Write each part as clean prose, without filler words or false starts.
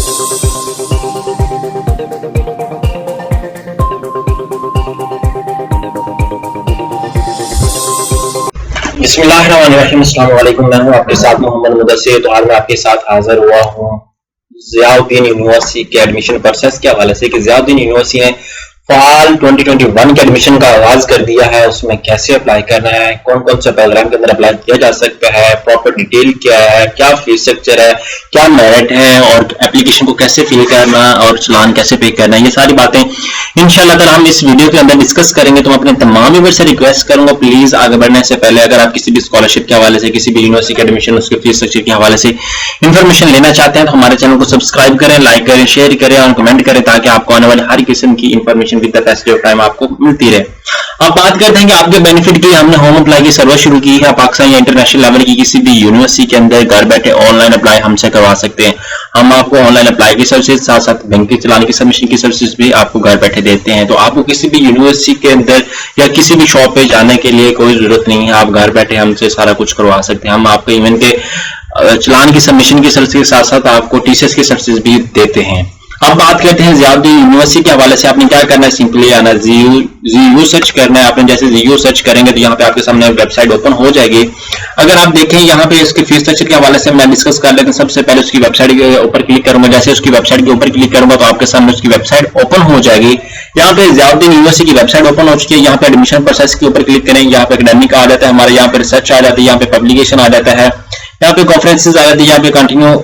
बिस्मिल्लाहिर्रहमानिर्रहीम। अस्सलाम वालेकुम। मैं हूं आपके साथ मोहम्मद मुदस्सिर। तो आज मैं आपके साथ हाजिर हुआ हूं ज़ियाउद्दीन यूनिवर्सिटी के एडमिशन प्रोसेस के हवाले से कि ज़ियाउद्दीन यूनिवर्सिटी ने फाल 2021 के एडमिशन का आगाज कर दिया है। उसमें कैसे अप्लाई करना है, कौन कौन से प्रोग्राम के अंदर अप्लाई किया जा सकता है, प्रॉपर डिटेल क्या है, क्या फीस स्ट्रक्चर है, क्या मेरिट है और एप्लीकेशन को कैसे फिल करना और चलान कैसे पे करना है, ये सारी बातें इंशाल्लाह ताला हम इस वीडियो के अंदर डिस्कस करेंगे। तो मैं अपने तमाम व्यूअर्स से रिक्वेस्ट करूंगा, प्लीज आगे बढ़ने से पहले अगर आप किसी भी स्कॉलरशिप के हवाले से, किसी भी यूनिवर्सिटी के एडमिशन उसके फीस स्ट्रक्चर के हवाले से इंफॉर्मेशन लेना चाहते हैं तो हमारे चैनल को सब्सक्राइब करें, लाइक करें, शेयर करें और कमेंट करें ताकि आपको आने वाले हर किस्म की information with the passage of time आपको मिलती रहे। अब बात करते हैं कि आपके बेनिफिट के लिए हमने होम अप्लाई की सर्विस शुरू की है। पाकिस्तान या इंटरनेशनल लेवल की किसी भी यूनिवर्सिटी के अंदर घर बैठे ऑनलाइन अप्लाई हमसे करवा सकते हैं। हम आपको ऑनलाइन अप्लाई की सर्विसेज साथ साथ बैंक के चलाने की सबमिशन की सर्विसेज भी आपको घर बैठे देते हैं। तो आपको किसी भी यूनिवर्सिटी के अंदर या किसी भी शॉप पे जाने के लिए कोई जरूरत नहीं है, आप घर बैठे हमसे सारा कुछ करवा सकते हैं। हम आपको इवन के चलान की सबमिशन की सर्विस के साथ साथ आपको टीसीएस की सर्विसेज भी देते हैं। अब बात करते हैं ज़ियाउद्दीन यूनिवर्सिटी के हवाले से। आपने क्या करना है, सिंपली आना ZU सर्च करना है। आपने जैसे ZU सर्च करेंगे तो यहाँ पे आपके सामने वेबसाइट ओपन हो जाएगी। अगर आप देखें यहाँ पे इसके फीस स्ट्रक्चर के हवाले से मैं डिस्कस कर लेते हैं। सबसे पहले उसकी वेबसाइट के ऊपर क्लिक करूंगा। जैसे उसकी वेबसाइट के ऊपर क्लिक करूंगा तो आपके सामने उसकी वेबसाइट ओपन हो जाएगी। यहाँ पे ज़ियाउद्दीन यूनिवर्सिटी की वेबसाइट ओपन हो चुकी है। यहाँ पे एडमिशन प्रोसेस के ऊपर क्लिक करें, यहाँ पे एकेडमिक आ जाता है, हमारे यहाँ पे रिसर्च आ जाती है, यहाँ पे पब्लिकेशन आ जाता है, यहाँ पे कॉन्फ्रेंसेज आ जाती है, यहाँ पे कंटिन्यू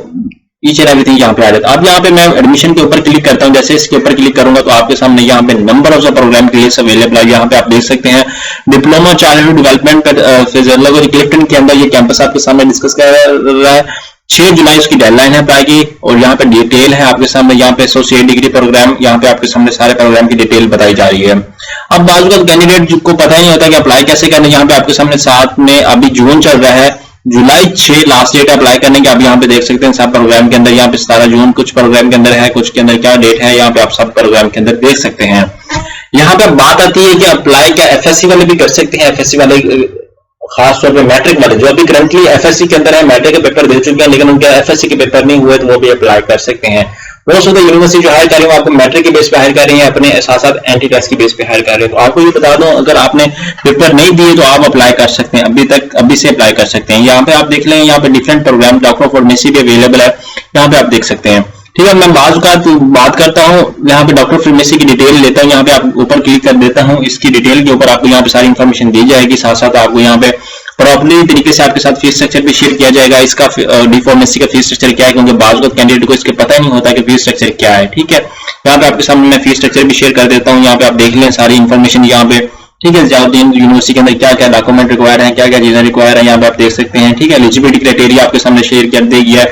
ईच एंड एवरीथिंग यहाँ पे आ जाता है। अब यहाँ पे मैं एडमिशन के ऊपर क्लिक करता हूँ। जैसे इसके ऊपर क्लिक करूंगा तो आपके सामने यहाँ पे नंबर ऑफ द प्रोग्राम के लिए अवेलेबल है। यहाँ पे आप देख सकते हैं डिप्लोमा चाइल्डहुड डेवलपमेंट क्लिफ्टन के अंदर ये कैंपस आपके सामने डिस्कस कर रहा है। 6 जुलाई उसकी डेडलाइन है अप्लाई की और यहाँ पे डिटेल है आपके सामने। यहाँ पे एसोसिएट डिग्री प्रोग्राम, यहाँ पे आपके सामने सारे प्रोग्राम की डिटेल बताई जा रही है। अब बाजू का कैंडिडेट को पता ही नहीं होता कि अप्लाई कैसे करना है। यहाँ पे आपके सामने साथ में अभी जून चल रहा है, जुलाई 6 लास्ट डेट अप्लाई करने की। आप यहाँ पे देख सकते हैं सब प्रोग्राम के अंदर, यहाँ पे 17 जून कुछ प्रोग्राम के अंदर है, कुछ के अंदर क्या डेट है, यहाँ पे आप सब प्रोग्राम के अंदर देख सकते हैं। यहाँ पे बात आती है कि अप्लाई क्या एफएससी वाले भी कर सकते हैं। एफएससी वाले खास तौर पे मैट्रिक वाले जो अभी करंटली एफएससी के अंदर है, मैट्रिक के पेपर दे चुके हैं लेकिन उनके एफएससी के पेपर नहीं हुए तो वो भी अप्लाई कर सकते हैं। बहुत सारी यूनिवर्सिटी जो हायर कर रही है आपको मैट्रिक के बेस पे हायर कर रही है, अपने साथ साथ एंटी टेस्ट के बेस पे हायर कर रहे हैं। तो आपको ये बता दूं, अगर आपने पेपर नहीं दिए तो आप अप्लाई कर सकते हैं, अभी से अप्लाई कर सकते हैं। यहाँ पे आप देख लें, यहाँ पे different program doctor of pharmacy भी अवेलेबल है, यहाँ पे आप देख सकते हैं। ठीक है, मैं बात करता हूँ, यहाँ पे डॉक्टर फार्मेसी की डिटेल लेता हूँ। यहाँ पे आप ऊपर क्लिक कर देता हूँ, इसकी डिटेल के ऊपर आपको यहाँ पे सारी इंफॉर्मेशन दी जाएगी। साथ साथ आपको यहाँ पे प्रॉपर्ली तरीके से आपके साथ फीस स्ट्रक्चर भी शेयर किया जाएगा। इसका डी फार्मेसी का फीस स्ट्रक्चर क्या है, क्योंकि बाजू कैंडिडेट को इसके पता ही नहीं होता कि फीस स्ट्रक्चर क्या है। ठीक है, यहाँ पे आपके सामने मैं फीस स्ट्रक्चर भी शेयर कर देता हूँ। यहाँ पे आप देख लें सारी इंफॉर्मेशन यहाँ पे। ठीक है, ज़ियाउद्दीन यूनिवर्सिटी के अंदर क्या क्या डॉक्यूमेंट रिक्वायर है, क्या क्या चीजें रिक्वायर है, यहाँ पे आप देख सकते हैं। ठीक है, एलिजिबिलिटी क्राइटेरिया आपके सामने शेयर कर दी गया है।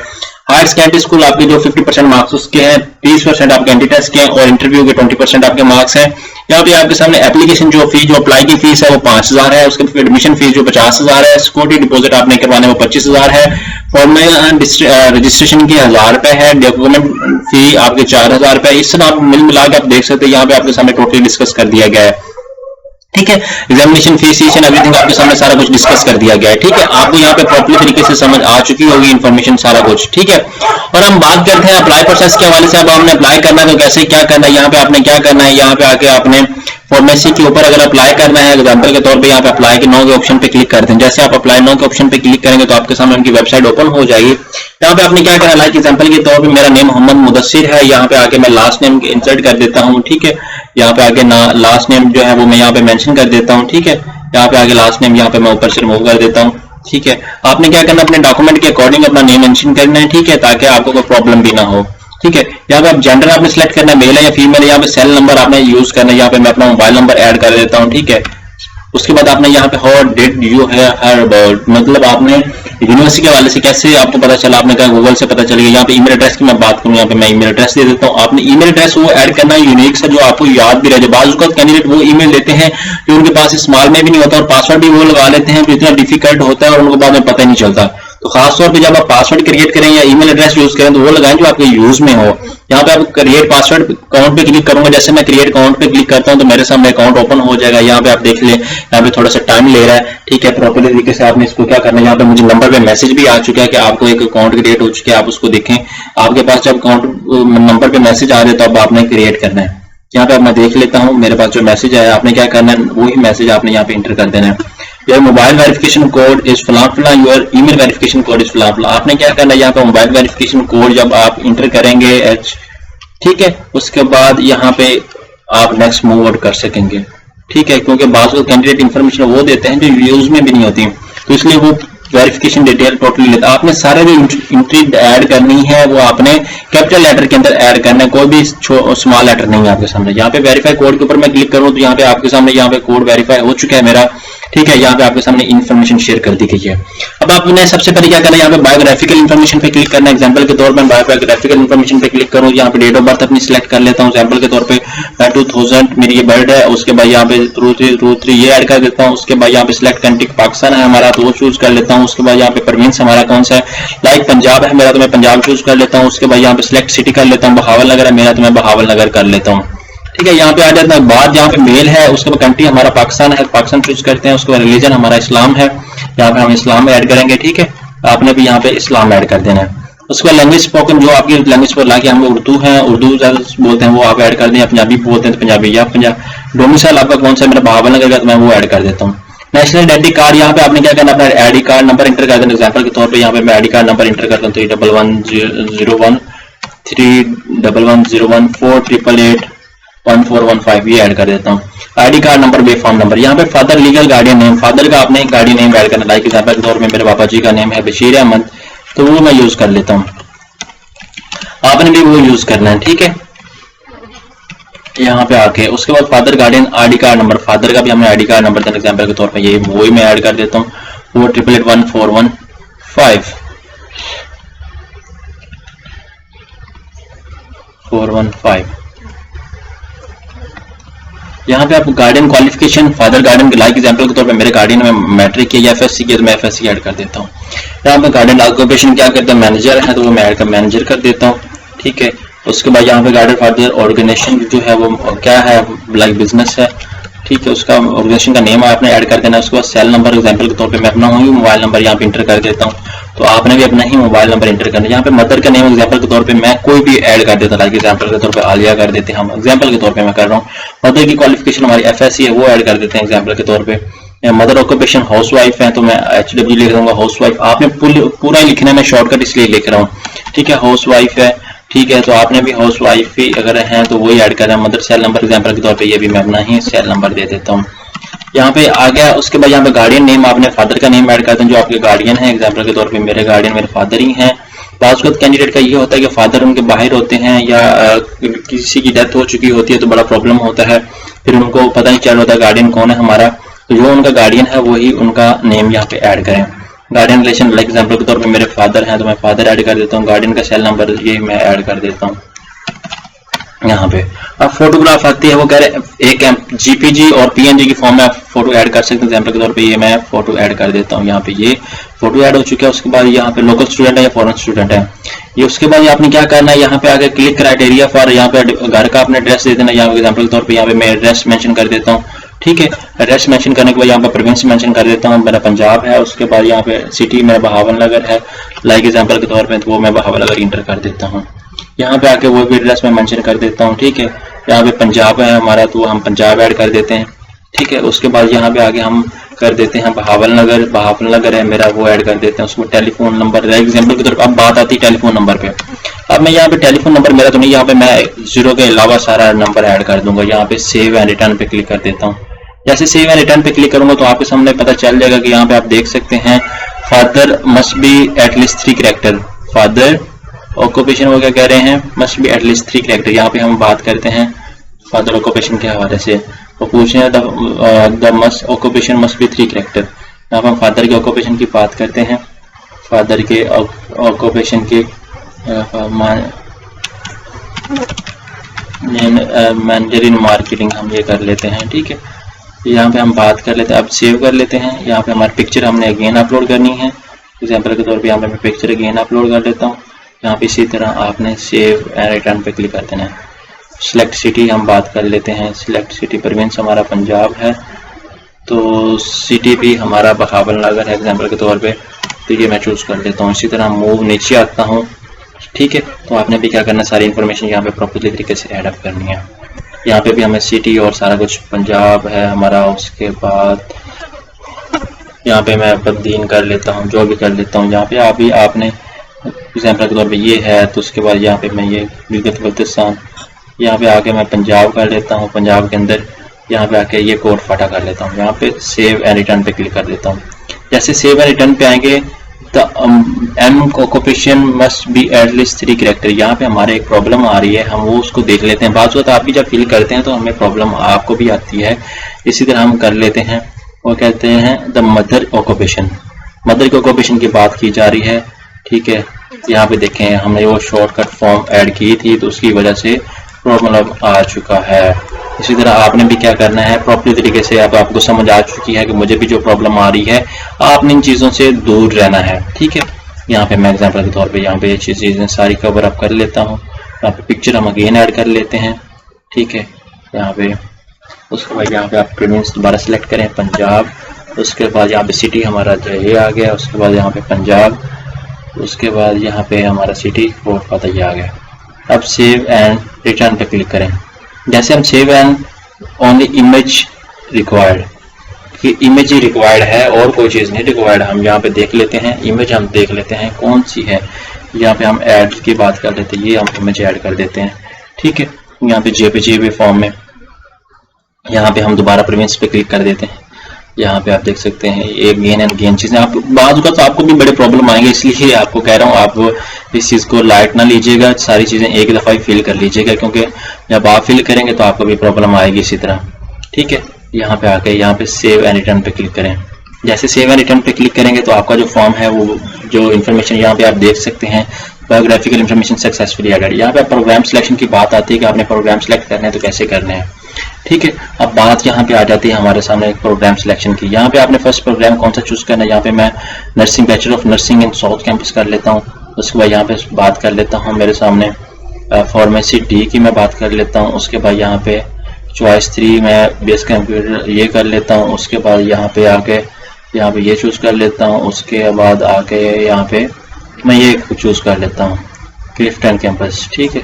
हायर सेकेंडरी स्कूल आपके जो 50% मार्क्स उसके हैं, 30% आपके एंटी टेस्ट के हैं और इंटरव्यू के 20% आपके मार्क्स हैं। यहाँ पे आपके सामने एप्लीकेशन जो अप्लाई की फीस है वो 5000 है, उसके एडमिशन फीस जो 50000 है, सिक्योरिटी डिपॉजिट आपने करवाने वो 25000 है, फॉर्मल रजिस्ट्रेशन के 1000 रुपए है, डॉक्यूमेंट फी आपके 4000 रुपए। इस तरह आप मिल मिला के आप देख सकते हैं, यहाँ पे आपके सामने टोटली डिस्कस कर दिया गया है। ठीक है, एग्जामिनेशन फीस एंड एवरीथिंग आपके सामने सारा कुछ डिस्कस कर दिया गया है। ठीक है, आपको यहाँ पे प्रॉपर्ली तरीके से समझ आ चुकी होगी इंफॉर्मेशन सारा कुछ। ठीक है, और हम बात करते हैं अप्लाई प्रोसेस के हवाले से। अब आपने अप्लाई करना है तो कैसे क्या करना है, यहाँ पे आपने क्या करना है, यहाँ पे आके आपने फार्मेसी के ऊपर अगर अप्लाई करना है एग्जाम्पल के तौर पे यहाँ पे अप्लाई के 9 के ऑप्शन पे क्लिक करते हैं। जैसे आप अप्लाई 9 के ऑप्शन पे क्लिक करेंगे तो आपके सामने उनकी वेबसाइट ओपन हो जाएगी। यहाँ पे आपने क्या करना है, लाइक एग्जाम्पल के तौर पे मेरा नेम मोहम्मद मुदस्सिर है, यहाँ पे आके मैं लास्ट नेम इंसर्ट कर देता हूँ। ठीक है, यहाँ पे आगे लास्ट नेम जो है वो मैं यहाँ पे मेंशन कर देता हूँ। ठीक है, यहाँ पे आगे लास्ट नेम यहाँ पे मैं ऊपर से रिमूव कर देता हूँ। ठीक है, आपने क्या करना, अपने डॉक्यूमेंट के अकॉर्डिंग अपना नेम मेंशन करना है। ठीक है, ताकि आपको कोई प्रॉब्लम भी ना हो। ठीक है, यहाँ पे आप जेंडर आपने सेलेक्ट करना है, मेल है या फीमेल है। यहाँ पे सेल नंबर आपने यूज करना है, यहाँ पे मैं अपना मोबाइल नंबर ऐड कर देता हूँ। ठीक है, उसके बाद आपने यहाँ पे how did you her about, मतलब आपने यूनिवर्सिटी के हवाले से कैसे आपको पता चला, आपने कहा गूगल से पता चल गया। यहाँ पे ईमेल एड्रेस की मैं बात करूँ, यहाँ पे मैं ईमेल एड्रेस दे देता हूँ। आपने ईमेल एड्रेस वो ऐड करना है यूनिक सा जो आपको याद भी रहे। जो बाजू का कैंडिडेट वो ईमेल लेते हैं जो उनके पास स्मॉल में भी नहीं होता और पासवर्ड भी वो लगा लेते हैं जो इतना डिफिकल्ट होता है और उनको बाद में पता ही नहीं चलता। तो खासतौर पे जब आप पासवर्ड क्रिएट करें या ईमेल एड्रेस यूज करें तो वो लगाएं जो आपके यूज में हो। यहाँ पे आप क्रिएट पासवर्ड अकाउंट पे क्लिक करूंगा, जैसे मैं क्रिएट अकाउंट पे क्लिक करता हूँ तो मेरे सामने अकाउंट ओपन हो जाएगा। यहाँ पे आप देख लें, यहाँ पे थोड़ा सा टाइम ले रहा है, ठीक है। प्रॉपर तरीके से आपने इसको क्या करना है, यहाँ पे मुझे नंबर पे मैसेज भी आ चुका है कि आपको एक अकाउंट क्रिएट हो चुका है, आप उसको देखें। आपके पास जब अकाउंट नंबर पे मैसेज आ रहे तो अब आपने क्रिएट करना है। यहाँ पे अब मैं देख लेता हूँ मेरे पास जो मैसेज आया, आपने क्या करना है, वही मैसेज आपने यहाँ पे इंटर कर देना है। Your mobile verification code is फलां, your email verification code is फलां। आपने क्या करना है, यहाँ पे मोबाइल वेरिफिकेशन कोड जब आप इंटर करेंगे ठीक है, उसके बाद यहाँ पे आप नेक्स्ट मूव आउट कर सकेंगे, ठीक है। क्योंकि बात कैंडिडेट इंफॉर्मेशन वो देते हैं जो यूज में भी नहीं होती, तो इसलिए वो वेरिफिकेशन डिटेल टोटली लेता है। आपने सारे जो एंट्री ऐड करनी है वो आपने कैपिटल लेटर के अंदर ऐड करना है, कोई भी स्मॉल लेटर नहीं है आपके सामने। यहाँ पे वेरीफाई कोड के ऊपर मैं क्लिक करूँ तो यहाँ पे आपके सामने यहाँ पे कोड वेरीफाई हो चुका है मेरा, ठीक है। यहाँ पे आपके सामने इन्फॉर्मेशन शेयर कर दी गई है। अब आपने सबसे पहले क्या करना है, यहाँ पे बायोग्राफिकल इन्फॉर्मेशन पे क्लिक करना है। एग्जांपल के तौर पर बायोग्राफिकल इन्फॉर्मेशन पे क्लिक करूँ, यहाँ पे डेट ऑफ बर्थ अपनी सिलेक्ट कर लेता हूँ। एग्जांपल के तौर पे 2000 मेरी ये बर्थ है, उसके बाद यहाँ पे 23 ये ऐड कर देता हूँ। उसके बाद यहाँ पे सिलेक्ट कंट्री पाकिस्तान है हमारा, तो वो चूज कर लेता हूँ। उसके बाद यहाँ पे प्रोविंस हमारा कौन सा है, लाइक पंजाब है मेरा, तो मैं पंजाब चूज कर लेता हूँ। उसके बाद यहाँ पे सिलेक्ट सिटी कर लेता हूँ, बहावल नगर है मेरा, तो मैं बहावल नगर कर लेता हूँ, ठीक है। यहाँ पे आ जाता है बाद, यहाँ पे मेल है, उसके बाद कंट्री हमारा पाकिस्तान है, पाकिस्तान चूज करते हैं। उसके बाद रिलीजन हमारा इस्लाम है, यहाँ पे हम इस्लाम ऐड करेंगे, ठीक है। आपने भी यहाँ पे इस्लाम ऐड कर देना है। उसके बाद लैंग्वेज स्पोकन, जो आपकी लैंग्वेज पर लाके हम उर्दू है, उर्दू बोलते हैं वो आप ऐड कर दें, पंजाबी बोलते हैं तो पंजाबी, या पंजाब डोमिसाइल आपका कौन सा, मेरा बहावल नगर का, तो मैं वो ऐड कर देता हूँ। नेशनल आइडेंटिटी कार्ड, यहाँ पे आपने क्या करना, अपना आईडी कार्ड नंबर इंटर कर देना। एग्जाम्पल के तौर पे यहाँ पे मैं आईडी कार्ड नंबर इंटर करता हूँ 31101 ये ऐड कर देता हूँ। आईडी कार्ड नंबर बे फॉर्म नंबर, यहाँ पे father legal guardian name, father का आपने गार्डियन नेम ऐड करना। लाइक एग्जाम्पल के तौर पे मेरे पापा जी का नेम है बशीर अहमद, तो वो मैं यूज कर लेता हूँ, आपने भी वो यूज करना है, ठीक है। यहाँ पे आके उसके बाद father guardian ID card number, father का भी हमें आईडी कार्ड नंबर देना। एग्जाम्पल के तौर पे ये वही मैं ऐड कर देता हूँ, वो 881415। यहाँ पे आप guardian qualification, father guardian like example के तौर पे मेरे गार्डियन में मैट्रिक किया या एफएससी किया तो मैं एफएससी ऐड कर देता हूँ। यहाँ पे गार्डियन ऑक्यूपेशन क्या करता है, मैनेजर है, तो वो मैं ऐड कर मैनेजर कर देता हूँ, ठीक है। उसके बाद यहाँ पे गार्डियन फादर ऑर्गेनाइजेशन जो है वो क्या है, लाइक बिजनेस है, ठीक है। उसका ऑर्गेनाइजेशन का नेम आपने ऐड कर देना है। उसके बाद सेल नंबर, एग्जांपल के तौर पे मैं अपना ही मोबाइल नंबर यहाँ पे इंटर कर देता हूँ, तो आपने भी अपना ही मोबाइल नंबर इंटर करना है। यहाँ पे मदर का नेम एग्जांपल के तौर पे मैं कोई भी ऐड कर देता हूँ, लाइक एग्जांपल के तौर पे आलिया कर देते हैं हम, एग्जांपल के तौर पे मैं कर रहा हूँ। मदर की क्वालिफिकेशन हमारी एफएससी है, वो ऐड कर देते हैं एग्जांपल के तौर पे। मदर ऑक्यूपेशन हाउस वाइफ है, तो मैं HW लिख दूंगा हाउस वाइफ। आपने पूरा लिखना है, मैं शॉर्टकट इसलिए लिख रहा हूँ, ठीक है। हाउस वाइफ है, ठीक है, तो आपने भी हाउस वाइफ ही अगर है तो वही ऐड करना है। मदर सेल नंबर एग्जांपल के तौर पे ये भी मैं अपना ही सेल नंबर दे देता हूँ। यहाँ पे आ गया। उसके बाद यहाँ पे गार्डियन नेम आपने फादर का नेम ऐड करते हैं जो आपके गार्डियन है। एग्जांपल के तौर पे मेरे गार्डियन मेरे फादर ही हैं। बात कैंडिडेट का ये होता है कि फादर उनके बाहर होते हैं या किसी की डेथ हो चुकी होती है तो बड़ा प्रॉब्लम होता है, फिर उनको पता नहीं चल होता गार्डियन कौन है हमारा, तो जो उनका गार्डियन है वही उनका नेम यहाँ पे ऐड करें। गार्डियन रिलेशन लाइक एग्जांपल के तौर पे मेरे फादर हैं तो मैं फादर ऐड कर देता हूँ। गार्डियन का सेल नंबर ये मैं ऐड कर देता हूँ यहाँ पे। अब फोटोग्राफ आती है, वो कह रहे एक जीपीजी और पीएनजी की फॉर्म में आप फोटो ऐड कर सकते हैं। एग्जांपल के तौर पे ये मैं फोटो ऐड कर देता हूँ। यहाँ पे ये फोटो ऐड हो चुका है। उसके बाद यहाँ पे लोकल स्टूडेंट है या फॉरेन स्टूडेंट है ये। उसके बाद आपने क्या करना है, यहाँ पे आगे क्लिक क्राइटेरिया फॉर, यहाँ पे घर का अपने एड्रेस दे देना। यहाँ पे एग्जांपल के तौर पे यहाँ पे मैं एड्रेस मेंशन कर देता हूँ, ठीक है। एड्रेस मेंशन करने के बाद यहाँ पे प्रोविंस मेंशन कर देता हूँ, मेरा पंजाब है। उसके बाद यहाँ पे सिटी मेरा बहावल नगर है, लाइक एग्जांपल के तौर पे तो वो मैं बहावल नगर इंटर कर देता हूँ। यहाँ पे आके वो भी एड्रेस में मेंशन कर देता हूँ, ठीक है। यहाँ पे पंजाब है हमारा तो हम पंजाब ऐड कर देते हैं, ठीक है। उसके बाद यहाँ पे आगे हम कर देते हैं बहावल नगर है मेरा, वो ऐड कर देते हैं। उसको टेलीफोन नंबर एग्जांपल के तौर पर अब बात आती है टेलीफोन नंबर पे। अब मैं यहाँ पे टेलीफोन नंबर मेरा तो नहीं, यहाँ पे मैं 0 के अलावा सारा नंबर ऐड कर दूंगा। यहाँ पे सेव एंड रिटर्न पे क्लिक कर देता हूँ। जैसे सेव एंड रिटर्न पे क्लिक करूंगा तो आपके सामने पता चल जाएगा कि यहाँ पे आप देख सकते हैं father must be at least 3 character. Father occupation वो क्या कह रहे हैं, मस्ट बी एटलीस्ट 3 कैरेक्टर। यहाँ पे हम बात करते हैं फादर ऑक्यूपेशन के हवाले से, वो पूछ रहे हैं the must occupation must B 3 character. यहाँ पे हम फादर के ऑक्यूपेशन की बात करते हैं। फादर के ऑक्यूपेशन के मैनेजर इन मार्केटिंग हम ये कर लेते हैं, ठीक है। यहाँ पे हम बात कर लेते हैं, अब सेव कर लेते हैं। यहाँ पे हमारी पिक्चर हमने अगेन अपलोड करनी है, एग्जाम्पल के तौर पे यहाँ पे मैं पिक्चर अगेन अपलोड कर लेता हूँ। यहाँ पे इसी तरह आपने सेव एंड रिटर्न पे क्लिक कर देना है। सिलेक्ट सिटी हम बात कर लेते हैं। सिलेक्ट सिटी प्रोविंस हमारा पंजाब है, तो सिटी भी हमारा बहावल नगर है एग्जाम्पल के तौर पे, तो ये मैं चूज़ कर लेता हूँ। इसी तरह मूव नीचे आता हूँ, ठीक है। तो आपने भी क्या करना है, सारी इन्फॉर्मेशन यहाँ पे प्रॉपर्ली तरीके से ऐड अप करनी है। यहाँ पे भी हमें सिटी और सारा कुछ पंजाब है हमारा। उसके बाद यहाँ पे मैं बदीन कर लेता हूँ, जो भी कर लेता हूँ। यहाँ पे अभी आपने एग्जाम्पल के तौर पे ये है, तो उसके बाद यहाँ पे मैं ये गिलगित बल्तिस्तान, यहाँ पे आके मैं पंजाब कर लेता हूँ। पंजाब के अंदर यहाँ पे आके ये कोड फाटा कर लेता हूँ। यहाँ पे सेव एंड रिटर्न पे क्लिक कर देता हूँ। जैसे सेव एंड रिटर्न पे आएंगे तो M occupation must be at least 3 character. यहाँ पे हमारे एक प्रॉब्लम आ रही है, हम वो उसको देख लेते हैं। बात होता है आप भी जब फिल करते हैं तो हमें प्रॉब्लम आपको भी आती है, इसी तरह हम कर लेते हैं। वो कहते हैं द मदर ऑक्यूपेशन, मदर की ऑक्यूपेशन की बात की जा रही है, ठीक है। यहाँ पे देखें हमने वो शॉर्टकट फॉर्म ऐड की थी तो उसकी वजह से प्रॉब्लम आ चुका है। इसी तरह आपने भी क्या करना है, प्रॉपर तरीके से अब आपको समझ आ चुकी है कि मुझे भी जो प्रॉब्लम आ रही है, आपने इन चीज़ों से दूर रहना है, ठीक है। यहाँ पे मैं एग्जांपल के तौर पे यहाँ पे ये चीज़ें सारी कवर अप कर लेता हूँ। यहाँ पे पिक्चर हम अगेन ऐड कर लेते हैं, ठीक है। यहाँ पे उसके बाद यहाँ पे आप प्रोविंस दोबारा सेलेक्ट करें पंजाब। उसके बाद यहाँ पे सिटी हमारा जो ये आ गया, उसके बाद यहाँ पे पंजाब, उसके बाद यहाँ पे हमारा सिटी और पता ये आ गया। अब सेव एंड रिटर्न पे क्लिक करें। जैसे हम save and only image required, कि इमेज ही रिक्वायर्ड है और कोई चीज़ नहीं रिक्वायर्ड। हम यहाँ पे देख लेते हैं, इमेज हम देख लेते हैं कौन सी है। यहाँ पे हम ऐड की बात कर लेते हैं, ये हम इमेज ऐड कर देते हैं, ठीक है। यहाँ पे जेपीजी फॉर्म में यहाँ पे हम दोबारा प्रोविंस पे क्लिक कर देते हैं। यहाँ पे आप देख सकते हैं एक गेन एंड गेन चीज़ें, आप बाद का तो आपको भी बड़े प्रॉब्लम आएंगे, इसलिए आपको कह रहा हूँ आप इस चीज़ को लाइट ना लीजिएगा, सारी चीज़ें एक दफ़ा ही फिल कर लीजिएगा, क्योंकि जब आप फिल करेंगे तो आपको भी प्रॉब्लम आएगी इसी तरह, ठीक है। यहाँ पे आके यहाँ पे सेव एंड रिटर्न पे क्लिक करें। जैसे सेव एंड रिटर्न पे क्लिक करेंगे तो आपका जो फॉर्म है वो जो इन्फॉर्मेशन यहाँ पे आप देख सकते हैं, बायोग्राफिकल इन्फॉर्मेशन सक्सेसफुली एडेड। यहाँ पे प्रोग्राम सिलेक्शन की बात आती है कि आपने प्रोग्राम सेलेक्ट करना है तो कैसे करने हैं, ठीक है। अब बात यहाँ पे आ जाती है हमारे सामने प्रोग्राम सिलेक्शन की। यहाँ पे आपने फर्स्ट प्रोग्राम कौन सा चूज करना है। यहाँ पे मैं nursing bachelor of nursing in south campus कर लेता हूँ। उसके बाद यहाँ पे बात कर लेता हूँ मेरे सामने फार्मेसी डी की मैं बात कर लेता हूँ। उसके बाद यहाँ पे चॉइस 3 मैं बेस कंप्यूटर ये कर लेता हूँ। उसके बाद यहाँ पे आके यहाँ पे ये चूज कर लेता हूँ। उसके बाद आके यहाँ पे मैं ये चूज कर लेता हूँ क्लिफ्टन कैंपस, ठीक है।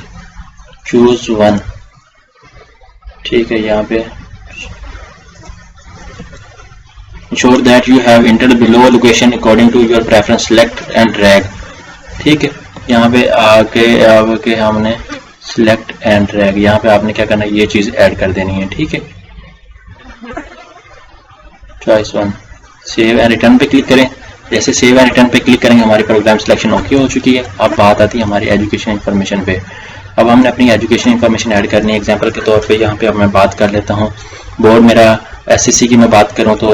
चूज 1, ठीक है। यहाँ पे ensure that you have entered below location according to your preference, select and drag, ठीक है। यहाँ पे आके हमने select and drag, यहाँ पे आपने क्या करना है, ये चीज ऐड कर देनी है, ठीक है। चॉइस 1 सेव एंड रिटर्न पे क्लिक करें। जैसे सेव एंड रिटर्न पे क्लिक करेंगे हमारी प्रोग्राम सिलेक्शन ओके हो चुकी है। अब बात आती है हमारी एजुकेशन इन्फॉर्मेशन पे। अब हमने अपनी एजुकेशन इन्फॉर्मेशन ऐड करनी है। एग्जांपल के तौर पे यहाँ पे अब मैं बात कर लेता हूँ बोर्ड मेरा एसएससी की मैं बात करूँ तो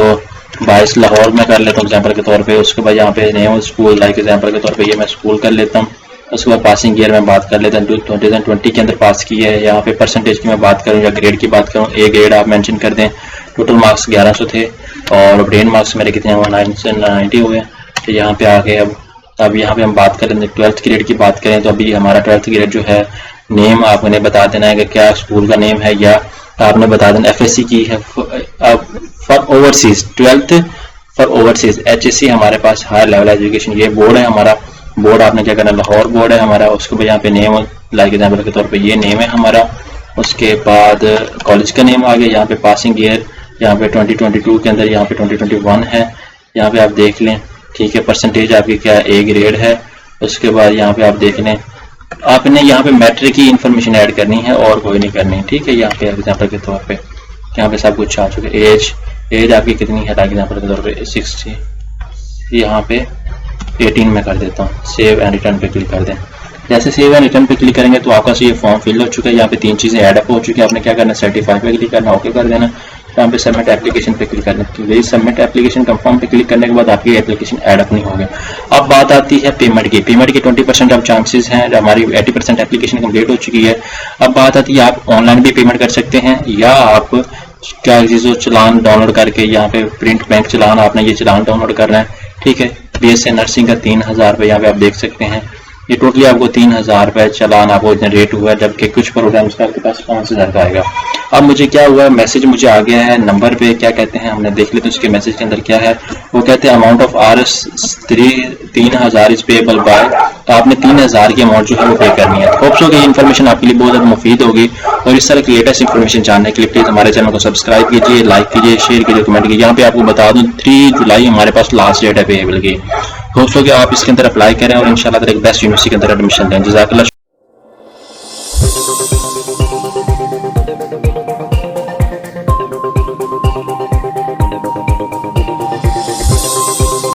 22 लाहौर में कर लेता हूँ एग्जांपल के तौर पे। उसके बाद यहाँ पे नेम स्कूल लाइक एग्जांपल के तौर पे ये मैं स्कूल कर लेता हूँ। उसके बाद पासिंग ईयर में बात कर लेता हूँ 2020 के अंदर पास की है। यहाँ पे परसेंटेज की मैं बात करूँ या ग्रेड की बात करूँ, ए ग्रेड आप मेंशन कर दें। टोटल मार्क्स 1100 थे और ब्रेन मार्क्स मेरे कितने हुए 990 हुए। तो यहाँ पे आके अब यहाँ पे हम बात करें 12th ग्रेड की बात करें तो अभी हमारा 12th ग्रेड जो है नेम आपने बता देना है कि क्या स्कूल का नेम है या आपने बता देना एफएससी की है for overseas 12th for overseas HSC हमारे पास हायर लेवल एजुकेशन ये बोर्ड है हमारा। बोर्ड आपने क्या करना लाहौर बोर्ड है हमारा। उसके बाद यहाँ पे नेम लाइक एग्जाम्पल के तौर पे ये नेम है हमारा। उसके बाद कॉलेज का नेम आ गया। यहाँ पे पासिंग ईयर यहाँ पे 2022 के अंदर यहाँ पे 2021 है। यहाँ पे आप देख लें, ठीक है। परसेंटेज आपकी क्या ए ग्रेड है। उसके बाद यहाँ पे आप देख लें आपने यहाँ पे मैट्रिक की इंफॉर्मेशन ऐड करनी है और कोई नहीं करनी, ठीक है। यहाँ पे एग्जाम्पल के तौर पे यहाँ पे सब कुछ आ चुका है। एज आपकी कितनी है लाइक एग्जाम्पल के तौर पे 60, यहाँ पे 18 में कर देता हूँ। सेव एंड रिटर्न पे क्लिक कर दें। जैसे सेव एंड रिटर्न पे क्लिक करेंगे तो आपका ये फॉर्म फिल हो चुका है। यहाँ पे 3 चीजें ऐड अप हो चुकी है। आपने क्या करना है सर्टिफाई पे क्लिक करना, ओके कर देना। यहाँ पे सबमिट एप्लीकेशन पे क्लिक करना है। सबमिट एप्लीकेशन कंफर्म पे क्लिक करने के बाद आपकी एप्लीकेशन ऐड अप नहीं होगी। अब बात आती है पेमेंट की। पेमेंट के 20% ऑफ चांसेस हैं। हमारी 80% एप्लीकेशन कंप्लीट हो चुकी है। अब बात आती है आप ऑनलाइन भी पेमेंट कर सकते हैं या आप क्या चीज़ों चलान डाउनलोड करके यहाँ पे प्रिंट बैंक चलान आपने ये चलान डाउनलोड करना है, ठीक है। BSc नर्सिंग का 3000 रुपये यहाँ पे आप देख सकते हैं। ये टोटली आपको 3000 रुपये चलान आपको जनरेट हुआ है, जबकि कुछ प्रोग्राम्स का आपके पास 5000 का आएगा। अब मुझे क्या हुआ, मैसेज मुझे आ गया है नंबर पे, क्या कहते हैं हमने देख लेते हैं उसके मैसेज के अंदर क्या है। वो कहते हैं amount of RS 3000 is payable by, तो आपने 3000 की अमाउंट जो है वो पे करनी है। होप्स हो कि ये इन्फॉर्मेशन आपके लिए बहुत ज़्यादा मुफीद होगी, और इस तरह की लेटेस्ट इन्फॉर्मेशन जानने के लिए प्लीज़ हमारे चैनल को सब्सक्राइब कीजिए, लाइक कीजिए, शेयर कीजिए, कमेंट कीजिए। यहाँ पे आपको बता दूँ 3 जुलाई हमारे पास लास्ट डेट है पेएबल की। होप्स हो कि आप इसके अंदर अप्लाई करें और इंशाल्लाह एक बेस्ट यूनिवर्सिटी के अंदर एडमिशन लें। जज़ाकल्लाह।